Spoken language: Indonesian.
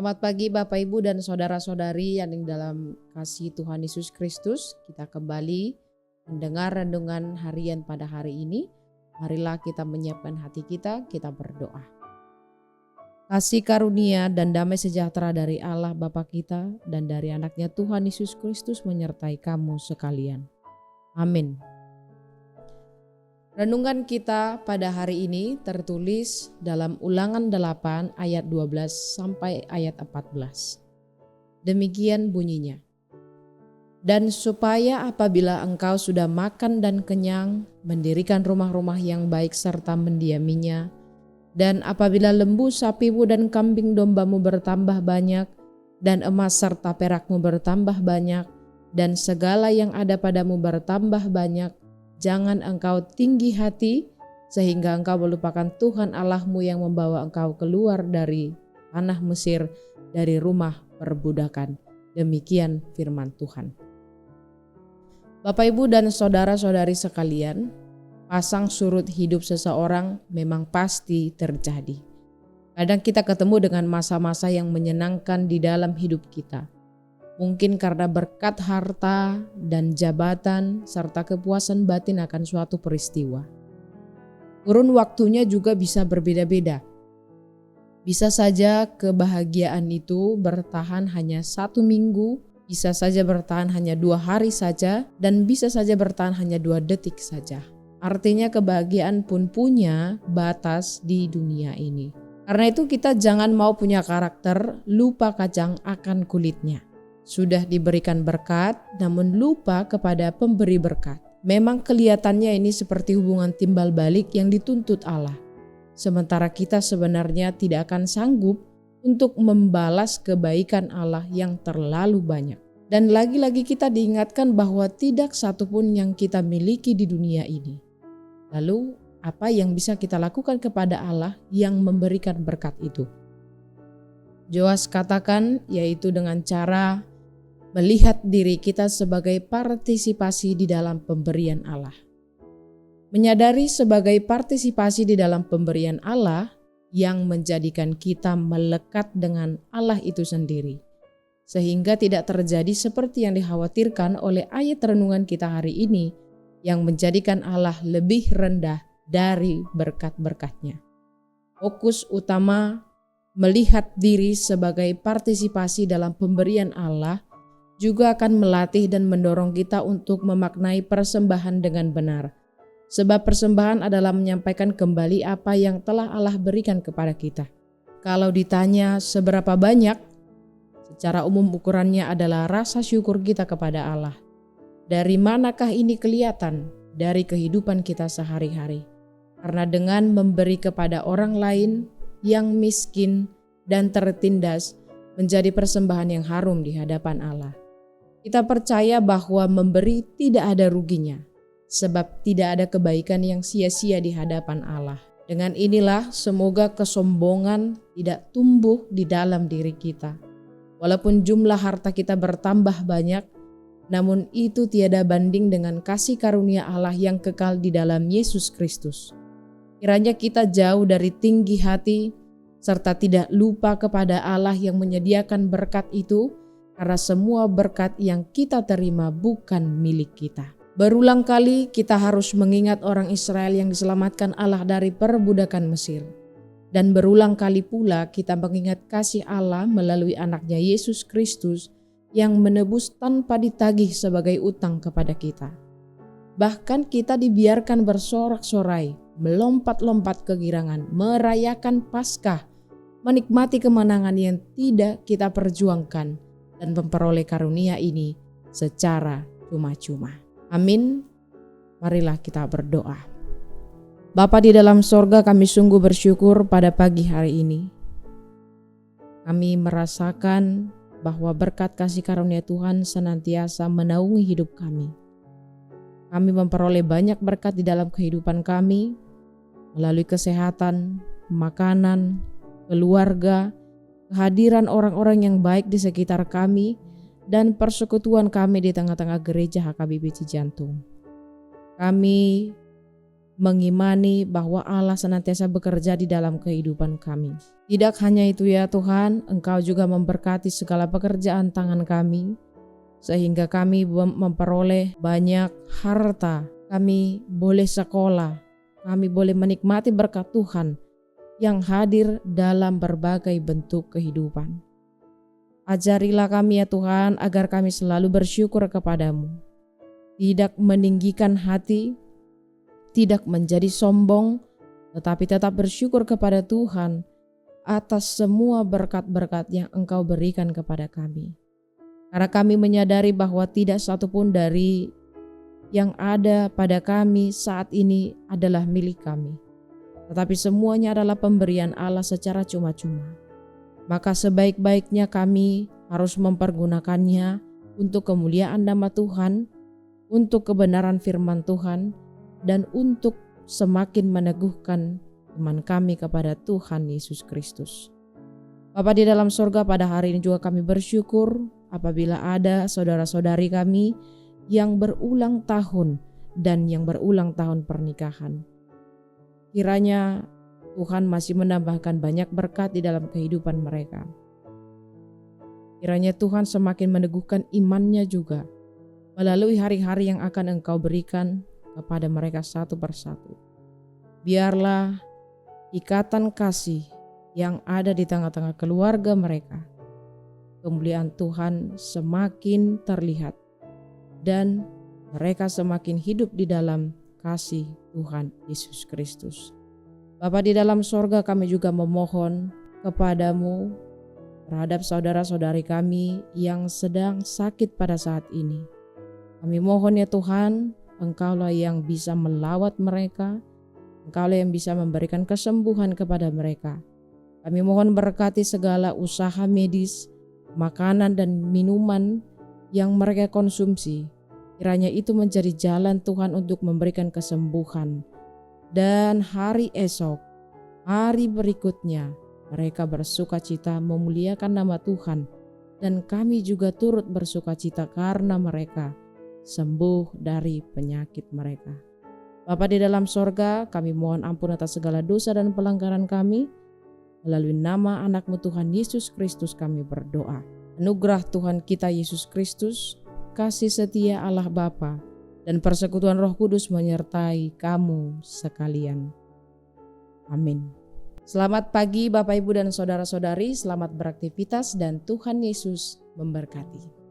Selamat pagi Bapak Ibu dan saudara-saudari yang dalam kasih Tuhan Yesus Kristus. Kita kembali mendengar renungan harian pada hari ini. Marilah kita menyiapkan hati kita berdoa. Kasih karunia dan damai sejahtera dari Allah Bapa kita dan dari anaknya Tuhan Yesus Kristus menyertai kamu sekalian. Amin. Renungan kita pada hari ini tertulis dalam Ulangan 8 ayat 12 sampai ayat 14. Demikian bunyinya. Dan supaya apabila engkau sudah makan dan kenyang, mendirikan rumah-rumah yang baik serta mendiaminya, dan apabila lembu sapimu dan kambing dombamu bertambah banyak, dan emas serta perakmu bertambah banyak, dan segala yang ada padamu bertambah banyak, jangan engkau tinggi hati sehingga engkau melupakan Tuhan Allahmu yang membawa engkau keluar dari tanah Mesir, dari rumah perbudakan. Demikian firman Tuhan. Bapak Ibu dan saudara-saudari sekalian, pasang surut hidup seseorang memang pasti terjadi. Kadang kita ketemu dengan masa-masa yang menyenangkan di dalam hidup kita. Mungkin karena berkat harta dan jabatan serta kepuasan batin akan suatu peristiwa. Kurun waktunya juga bisa berbeda-beda. Bisa saja kebahagiaan itu bertahan hanya 1 minggu, bisa saja bertahan hanya 2 hari saja, dan bisa saja bertahan hanya 2 detik saja. Artinya kebahagiaan pun punya batas di dunia ini. Karena itu kita jangan mau punya karakter lupa kacang akan kulitnya. Sudah diberikan berkat, namun lupa kepada pemberi berkat. Memang kelihatannya ini seperti hubungan timbal balik yang dituntut Allah. Sementara kita sebenarnya tidak akan sanggup untuk membalas kebaikan Allah yang terlalu banyak. Dan lagi-lagi kita diingatkan bahwa tidak satupun yang kita miliki di dunia ini. Lalu apa yang bisa kita lakukan kepada Allah yang memberikan berkat itu? Joas katakan yaitu dengan cara melihat diri kita sebagai partisipasi di dalam pemberian Allah. Menyadari sebagai partisipasi di dalam pemberian Allah yang menjadikan kita melekat dengan Allah itu sendiri. Sehingga tidak terjadi seperti yang dikhawatirkan oleh ayat renungan kita hari ini yang menjadikan Allah lebih rendah dari berkat-berkatnya. Fokus utama melihat diri sebagai partisipasi dalam pemberian Allah juga akan melatih dan mendorong kita untuk memaknai persembahan dengan benar. Sebab persembahan adalah menyampaikan kembali apa yang telah Allah berikan kepada kita. Kalau ditanya seberapa banyak, secara umum ukurannya adalah rasa syukur kita kepada Allah. Dari manakah ini kelihatan? Dari kehidupan kita sehari-hari. Karena dengan memberi kepada orang lain yang miskin dan tertindas menjadi persembahan yang harum di hadapan Allah. Kita percaya bahwa memberi tidak ada ruginya, sebab tidak ada kebaikan yang sia-sia di hadapan Allah. Dengan inilah semoga kesombongan tidak tumbuh di dalam diri kita. Walaupun jumlah harta kita bertambah banyak, namun itu tiada banding dengan kasih karunia Allah yang kekal di dalam Yesus Kristus. Kiranya kita jauh dari tinggi hati, serta tidak lupa kepada Allah yang menyediakan berkat itu, karena semua berkat yang kita terima bukan milik kita. Berulang kali kita harus mengingat orang Israel yang diselamatkan Allah dari perbudakan Mesir. Dan berulang kali pula kita mengingat kasih Allah melalui anaknya Yesus Kristus yang menebus tanpa ditagih sebagai utang kepada kita. Bahkan kita dibiarkan bersorak-sorai, melompat-lompat kegirangan, merayakan Paskah, menikmati kemenangan yang tidak kita perjuangkan, dan memperoleh karunia ini secara cuma-cuma. Amin. Marilah kita berdoa. Bapa di dalam sorga, kami sungguh bersyukur pada pagi hari ini. Kami merasakan bahwa berkat kasih karunia Tuhan senantiasa menaungi hidup kami. Kami memperoleh banyak berkat di dalam kehidupan kami melalui kesehatan, makanan, keluarga, kehadiran orang-orang yang baik di sekitar kami, dan persekutuan kami di tengah-tengah gereja HKBP Cijantung. Kami mengimani bahwa Allah senantiasa bekerja di dalam kehidupan kami. Tidak hanya itu ya Tuhan, Engkau juga memberkati segala pekerjaan tangan kami, sehingga kami memperoleh banyak harta, kami boleh sekolah, kami boleh menikmati berkat Tuhan yang hadir dalam berbagai bentuk kehidupan. Ajarilah kami ya Tuhan agar kami selalu bersyukur kepadamu, tidak meninggikan hati, tidak menjadi sombong, tetapi tetap bersyukur kepada Tuhan atas semua berkat-berkat yang Engkau berikan kepada kami. Karena kami menyadari bahwa tidak satupun dari yang ada pada kami saat ini adalah milik kami, tetapi semuanya adalah pemberian Allah secara cuma-cuma. Maka sebaik-baiknya kami harus mempergunakannya untuk kemuliaan nama Tuhan, untuk kebenaran firman Tuhan, dan untuk semakin meneguhkan iman kami kepada Tuhan Yesus Kristus. Bapa di dalam sorga, pada hari ini juga kami bersyukur apabila ada saudara-saudari kami yang berulang tahun dan yang berulang tahun pernikahan. Kiranya Tuhan masih menambahkan banyak berkat di dalam kehidupan mereka. Kiranya Tuhan semakin meneguhkan imannya juga melalui hari-hari yang akan Engkau berikan kepada mereka satu persatu. Biarlah ikatan kasih yang ada di tengah-tengah keluarga mereka, kemuliaan Tuhan semakin terlihat dan mereka semakin hidup di dalam kasih Tuhan Yesus Kristus. Bapa di dalam sorga, kami juga memohon kepadamu terhadap saudara-saudari kami yang sedang sakit pada saat ini. Kami mohon ya Tuhan, Engkaulah yang bisa melawat mereka, Engkaulah yang bisa memberikan kesembuhan kepada mereka. Kami mohon berkati segala usaha medis, makanan dan minuman yang mereka konsumsi. Kiranya itu menjadi jalan Tuhan untuk memberikan kesembuhan. Dan hari esok, hari berikutnya, mereka bersukacita memuliakan nama Tuhan. Dan kami juga turut bersukacita karena mereka sembuh dari penyakit mereka. Bapa di dalam sorga, kami mohon ampun atas segala dosa dan pelanggaran kami. Melalui nama anak-Mu Tuhan Yesus Kristus kami berdoa. Anugerah Tuhan kita Yesus Kristus, kasih setia Allah Bapa, dan persekutuan Roh Kudus menyertai kamu sekalian. Amin. Selamat pagi Bapak Ibu dan Saudara-saudari, selamat beraktivitas dan Tuhan Yesus memberkati.